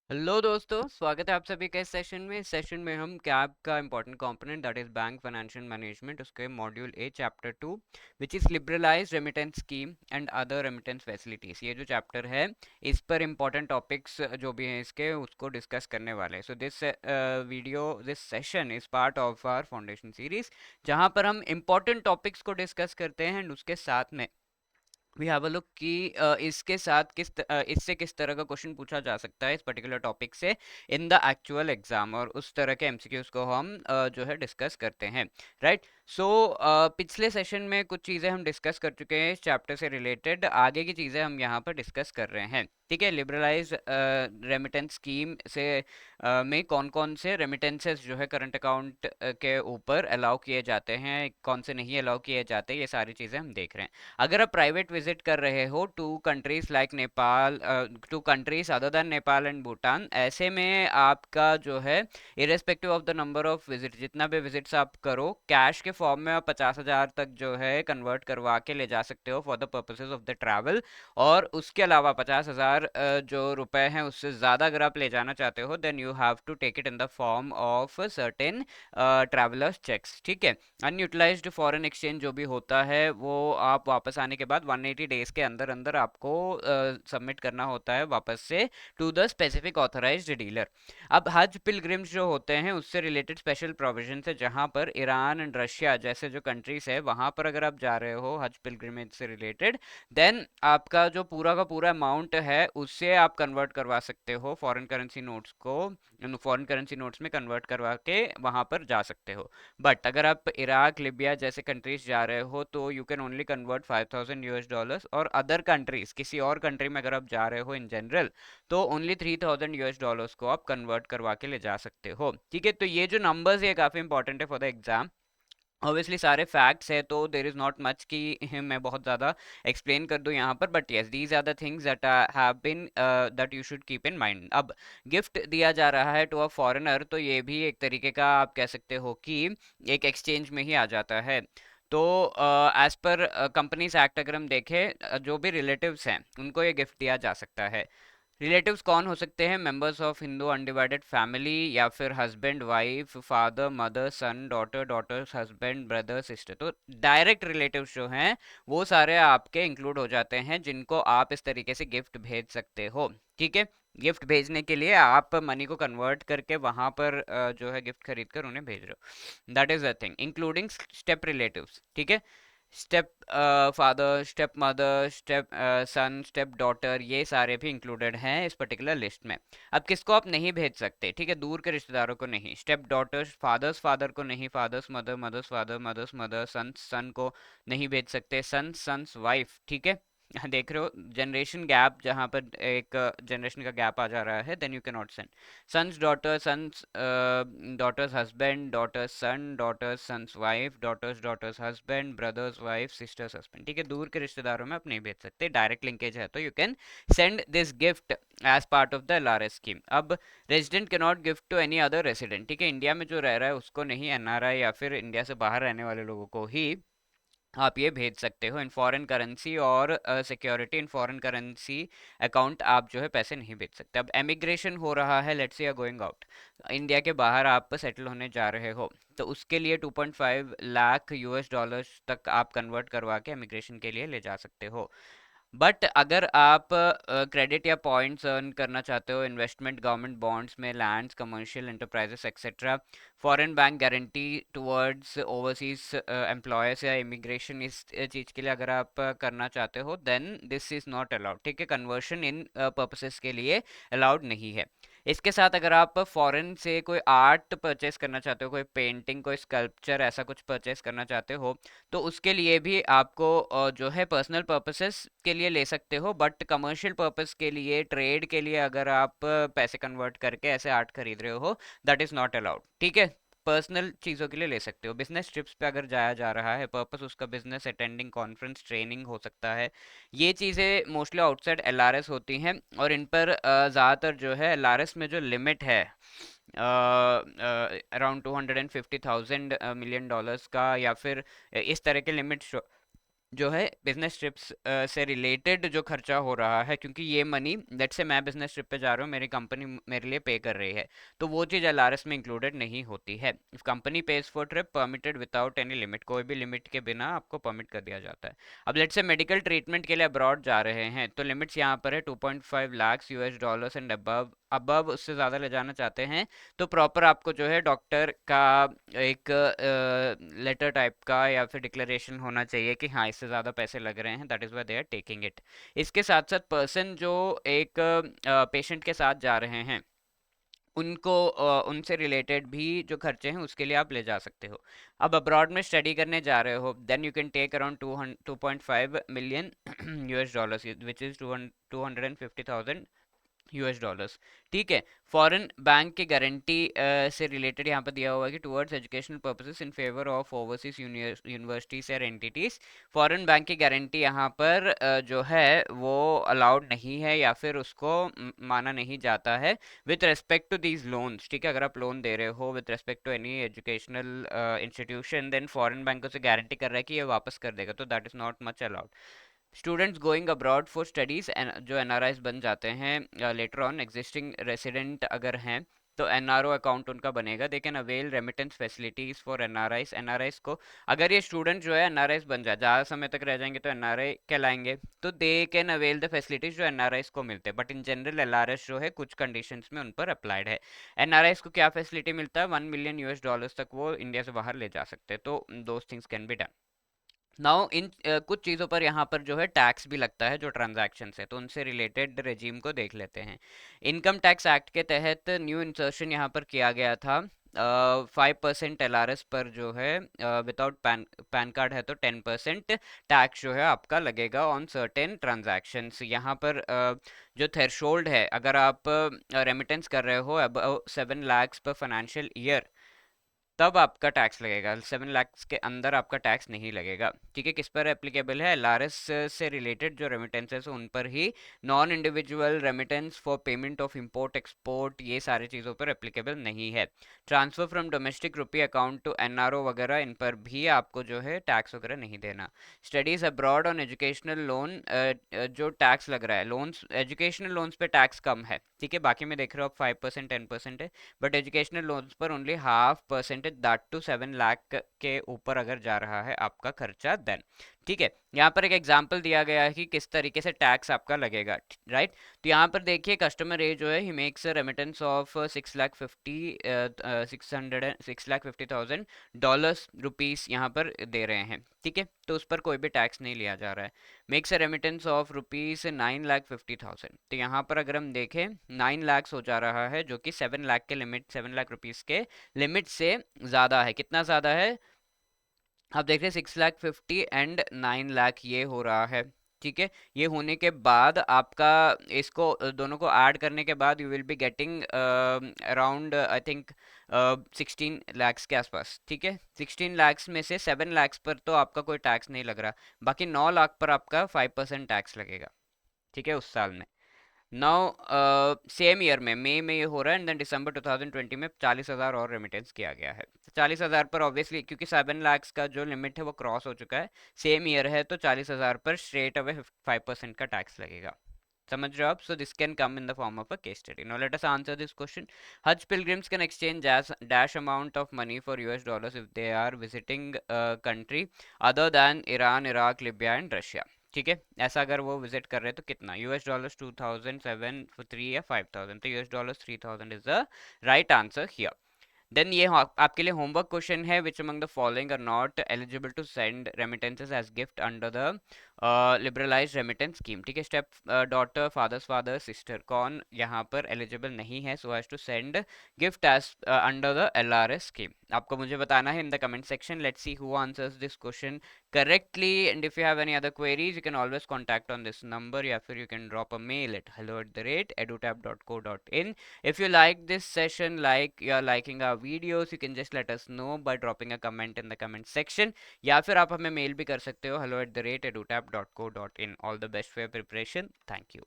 Hello दोस्तों, स्वागत है आप सभी का इस सेशन में। इस सेशन में हम कैब का important component that is bank financial management, उसके module A chapter 2 which is liberalised remittance scheme and other remittance facilities, ये जो चैप्टर है इस पर इंपॉर्टेंट टॉपिक्स जो भी हैं इसके उसको डिस्कस करने वाले हैं। So this session is part of our foundation series, जहां पर हम इंपॉर्टेंट टॉपिक्स को डिस्कस करते हैं एंड उसके साथ में वी हैव अ लुक कि इसके साथ इससे किस तरह का क्वेश्चन पूछा जा सकता है इस पर्टिकुलर टॉपिक से इन द एक्चुअल एग्जाम, और उस तरह के एमसीक्यूज को हम जो है डिस्कस करते हैं। राइट। सो पिछले सेशन में कुछ चीज़ें हम डिस्कस कर चुके हैं इस चैप्टर से रिलेटेड, आगे की चीज़ें हम यहाँ पर डिस्कस कर रहे हैं। ठीक है। लिबरलाइज रेमिटेंस स्कीम से में कौन कौन से रेमिटेंसेस जो है करंट अकाउंट के ऊपर अलाउ किए जाते हैं, कौन से नहीं अलाउ किए जाते, ये सारी चीज़ें हम देख रहे हैं। अगर आप प्राइवेट विजिट कर रहे हो to countries like Nepal, to countries other than Nepal and Bhutan, ऐसे में आपका जो है irrespective of the number of visit, जितना भी विजिट्स आप करो, कैश के फॉर्म में आप 50,000 तक जो है कन्वर्ट करवा के ले जा सकते हो for the purposes of the travel. और उसके अलावा 50,000 जो रुपए हैं उससे ज़्यादा अगर आप ले जाना चाहते हो then you have to take it in the form of certain travellers cheques. ठीक है। अनयूटिलाइज्ड फॉरेन एक्सचेंज जो भी होता है वो आप वापस आने के बाद 180 डेज के अंदर अंदर आपको सबमिट करना होता है वापस से to the specific authorised dealer. अब हज पिलग्रिम्स जो होते हैं उससे रिलेटेड स्पेशल प्रोविजन है, जहां पर ईरान एंड रशिया जैसे जो कंट्रीज है वहां पर अगर आप जा रहे हो हज पिलग्रिमेज से रिलेटेड, देन आपका जो पूरा का पूरा अमाउंट है उससे आप कन्वर्ट करवा सकते हो फॉरेन करेंसी नोट्स को, फॉरेन करेंसी नोट्स में कन्वर्ट करवा के वहां पर जा सकते हो। बट अगर आप इराक लिबिया जैसे कंट्रीज जा रहे हो तो you can only convert 5,000 US dollars, और अदर कंट्रीज किसी और कंट्री में अगर आप जा रहे हो इन जनरल तो ओनली 3,000 US डॉलर्स को आप कन्वर्ट करवा के ले जा सकते हो। ठीक है। तो ये जो नंबर्स ये काफ़ी इंपॉर्टेंट है फॉर द एग्जाम। ऑब्वियसली सारे फैक्ट्स है तो देर इज नॉट मच कि मैं बहुत ज़्यादा एक्सप्लेन कर दूं यहाँ पर, but yes these are the things that have been that you should keep in mind. अब गिफ्ट दिया जा रहा है टू अ फॉरेनर, तो ये भी एक तरीके का आप कह सकते हो कि एक एक्सचेंज में ही आ जाता है। तो एज पर कंपनीज एक्ट अगर हम देखें, जो भी रिलेटिव्स हैं उनको ये गिफ्ट दिया जा सकता है। रिलेटिव्स कौन हो सकते हैं? Members of Hindu undivided family, या फिर husband wife, father mother son daughter, daughter's husband brother sister. तो डायरेक्ट रिलेटिव्स जो हैं वो सारे आपके इंक्लूड हो जाते हैं जिनको आप इस तरीके से गिफ्ट भेज सकते हो। ठीक है। गिफ्ट भेजने के लिए आप मनी को कन्वर्ट करके वहां पर जो है गिफ्ट खरीद कर उन्हें भेज रहे हो। That is the thing including step relatives. ठीक है। Step father, step mother, step सन, स्टेप डॉटर, ये सारे भी इंक्लूडेड हैं इस पर्टिकुलर लिस्ट में। अब किसको आप नहीं भेज सकते? ठीक है। दूर के रिश्तेदारों को नहीं, स्टेप डॉटर्स फादर्स फादर को नहीं, fathers mother, mothers father, mothers mother, son son को नहीं भेज सकते, सन सन्स वाइफ। ठीक है। देख रहे हो जनरेशन गैप, जहां पर एक जनरेशन का गैप आ जा रहा है, then you can not send son's daughter, son's daughter's husband, daughter's son, daughter's son's wife, daughter's daughter's husband, brother's wife, sister's husband. ठीक है। दूर के रिश्तेदारों में आप नहीं भेज सकते, डायरेक्ट लिंकेज है तो you can send this gift as part of the LRS scheme. अब resident can not gift to any other resident. ठीक है। इंडिया में जो रह रहा है उसको नहीं, एनआरआई या फिर इंडिया से बाहर रहने वाले लोगों को ही आप ये भेज सकते हो इन फॉरेन करेंसी, और security in foreign currency account आप जो है पैसे नहीं भेज सकते। अब एमिग्रेशन हो रहा है, let's say you are going out, India के बाहर आप सेटल होने जा रहे हो, तो उसके लिए 2.5 लाख US डॉलर्स तक आप कन्वर्ट करवा के एमिग्रेशन के लिए ले जा सकते हो। बट अगर आप क्रेडिट या पॉइंट्स अर्न करना चाहते हो इन्वेस्टमेंट, गवर्नमेंट बॉन्ड्स में, lands, commercial enterprises etcetera, foreign bank guarantee towards overseas employers या इमिग्रेशन, इस चीज़ के लिए अगर आप करना चाहते हो then this is not allowed. ठीक है। कन्वर्शन इन पर्पसेस के लिए अलाउड नहीं है। इसके साथ अगर आप फॉरेन से कोई आर्ट परचेस करना चाहते हो, कोई पेंटिंग, कोई स्कल्पचर, ऐसा कुछ परचेस करना चाहते हो, तो उसके लिए भी आपको जो है पर्सनल पर्पसेस के लिए ले सकते हो, बट कमर्शियल पर्पस के लिए, ट्रेड के लिए अगर आप पैसे कन्वर्ट करके ऐसे आर्ट खरीद रहे हो, दैट इज़ नॉट अलाउड। ठीक है। पर्सनल चीज़ों के लिए ले सकते हो। बिजनेस ट्रिप्स पे अगर जाया जा रहा है, पर्पस उसका बिजनेस, अटेंडिंग कॉन्फ्रेंस, ट्रेनिंग हो सकता है, ये चीज़ें मोस्टली आउटसाइड एलआरएस होती हैं, और इन पर ज़्यादातर जो है एलआरएस में जो लिमिट है अराउंड 250,000 मिलियन डॉलर्स का, या फिर इस तरह के लिमिट जो है बिजनेस ट्रिप्स से रिलेटेड जो खर्चा हो रहा है, क्योंकि ये मनी लेट्स से मैं बिजनेस ट्रिप पे जा रहा हूँ, मेरी कंपनी मेरे लिए पे कर रही है, तो वो चीज़ एलआरएस में इंक्लूडेड नहीं होती है। If company page for trip permitted without any limit, कोई भी लिमिट के बिना आपको परमिट कर दिया जाता है। अब लेट्स से मेडिकल ट्रीटमेंट के लिए अब्रॉड जा रहे हैं, तो लिमिट्स यहाँ पर है 2.5 lakh US dollars and above, above उससे ज़्यादा ले जाना चाहते हैं तो प्रॉपर आपको जो है डॉक्टर का एक लेटर टाइप का या फिर डिक्लेरेशन होना चाहिए कि हाँ इससे ज़्यादा पैसे लग रहे हैं, that is why they are taking it. इसके साथ साथ पर्सन जो एक पेशेंट के साथ जा रहे हैं उनको उनसे रिलेटेड भी जो खर्चे हैं उसके लिए आप ले जा सकते हो। अब अब्रॉड में स्टडी करने जा रहे हो, then you can take around 2.5 million US dollars which is 250,000 US dollars. ठीक है, फॉरेन बैंक की गारंटी से रिलेटेड यहाँ पर दिया हुआ है कि towards educational purposes in favour of overseas universities और एंटिटीज। फॉरेन बैंक की गारंटी यहाँ पर जो है वो अलाउड नहीं है या फिर उसको माना नहीं जाता है with respect to these loans. ठीक है, अगर आप लोन दे रहे हो with respect to any educational institution, then foreign bank उसे गारंटी कर रहा है कि ये वापस कर देगा, तो that is not much allowed. Students going abroad for studies, जो एनआरआईज बन जाते हैं लेटर ऑन, एग्जिस्टिंग रेसिडेंट अगर हैं तो एनआरओ अकाउंट उनका बनेगा। They can avail remittance facilities for NRIs. NRIs को अगर ये स्टूडेंट जो है एनआरआईज बन जाए, ज़्यादा समय तक रह जाएंगे तो एनआरआई कहलाएंगे, तो they can avail the facilities जो एनआरआईज को मिलते हैं। बट इन जनरल एलआरएस जो है कुछ कंडीशंस में उन पर अप्लाइड है। एनआरआईज को क्या फैसिलिटी मिलता है, 1 मिलियन यूएस डॉलर्स तक वो इंडिया से बाहर ले जा सकते हैं, तो those things can be done. Now in कुछ चीज़ों पर यहाँ पर जो है टैक्स भी लगता है जो ट्रांजैक्शन है, तो उनसे रिलेटेड रेजीम को देख लेते हैं। इनकम टैक्स एक्ट के तहत न्यू इंसर्शन यहाँ पर किया गया था। 5% एलआरएस पर जो है विदाउट पैन कार्ड है तो 10% टैक्स जो है आपका लगेगा ऑन सर्टेन ट्रांजैक्शंस। यहाँ पर जो थ्रेशोल्ड है, अगर आप रेमिटेंस कर रहे हो अब 7 लाख पर फाइनेंशियल ईयर, तब आपका टैक्स लगेगा। 7 लाख के अंदर आपका टैक्स नहीं लगेगा। ठीक है, किस पर एप्लीकेबल है, एलआरएस से रिलेटेड जो रेमिटेंसेस उन पर ही। Non individual remittance for payment of import export, ये सारी चीज़ों पर एप्लीकेबल नहीं है। Transfer from domestic rupee account to NRO वगैरह, इन पर भी आपको जो है टैक्स वगैरह नहीं देना। Studies abroad on educational loan, जो टैक्स लग रहा है लोन्स, एजुकेशनल लोन्स पे टैक्स कम है। ठीक है, बाकी में देख रहे हो आप 5% 10% है, बट एजुकेशनल लोन्स पर ओनली 0.5%, दैट टू 7 लाख के ऊपर अगर जा रहा है आपका खर्चा देन। ठीक है, यहाँ पर एक एग्जांपल दिया गया है कि किस तरीके से टैक्स आपका लगेगा। राइट, तो यहाँ पर देखिए कस्टमर ए जो है he makes remittance of 6,50,000 dollars rupees यहाँ पर दे रहे हैं। ठीक है, तो उस पर कोई भी टैक्स नहीं लिया जा रहा है। Makes a remittance of rupees 9,50,000, तो यहाँ पर अगर हम देखें 9 लाख हो जा रहा है, जो कि 7 लाख के लिमिट, 7 लाख रुपीज के लिमिट से ज़्यादा है। कितना ज़्यादा है, आप देख रहे हैं 6,50,000 एंड 9 लाख ये हो रहा है। ठीक है, ये होने के बाद आपका इसको दोनों को ऐड करने के बाद you will be getting around I think 16 lakhs के आसपास। ठीक है, 16 लैक्स में से 7 लैक्स पर तो आपका कोई टैक्स नहीं लग रहा, बाकी 9 लाख पर आपका 5% टैक्स लगेगा। ठीक है, उस साल में। नाउ सेम ईयर में मई में ये हो रहा है, एंड देन दिसंबर 2020 में 40,000 और रेमिटेंस किया गया है। 40,000 पर ऑब्वियसली क्योंकि 7 लाख का जो लिमिट है वो क्रॉस हो चुका है, सेम ईयर है, तो 40,000 पर स्ट्रेट अवे 5% का टैक्स लगेगा। समझ रहे हो आप? So this can come in the form of a case study. Now let us answer this question. Haj pilgrims can exchange dash amount of money for US dollars if they are visiting a country other than Iran, Iraq, Libya and Russia। ठीक है, ऐसा अगर वो visit कर रहे हैं तो कितना, यूएस डॉलर्स 2,007 3 या 5,000, तो US dollars 3,000 is the right answer here. Then ये आपके लिए होमवर्क क्वेश्चन है, which among the following are not eligible to send remittances as gift under the liberalise remittance scheme. ठीक है, step daughter, father's father, sister, कौन यहाँ पर eligible नहीं है so as to send gift as under the LRS scheme? आपको मुझे बताना है in the comment section. Let's see who answers this question correctly, and if you have any other queries you can always contact on this number, या फिर you can drop a mail at hello@edutab.co.in. If you like this session, like you are liking our videos, you can just let us know by dropping a comment in the comment section, या फिर आप हमें mail भी कर सकते हो hello@edutab.co.in. All the best for your preparation. Thank you.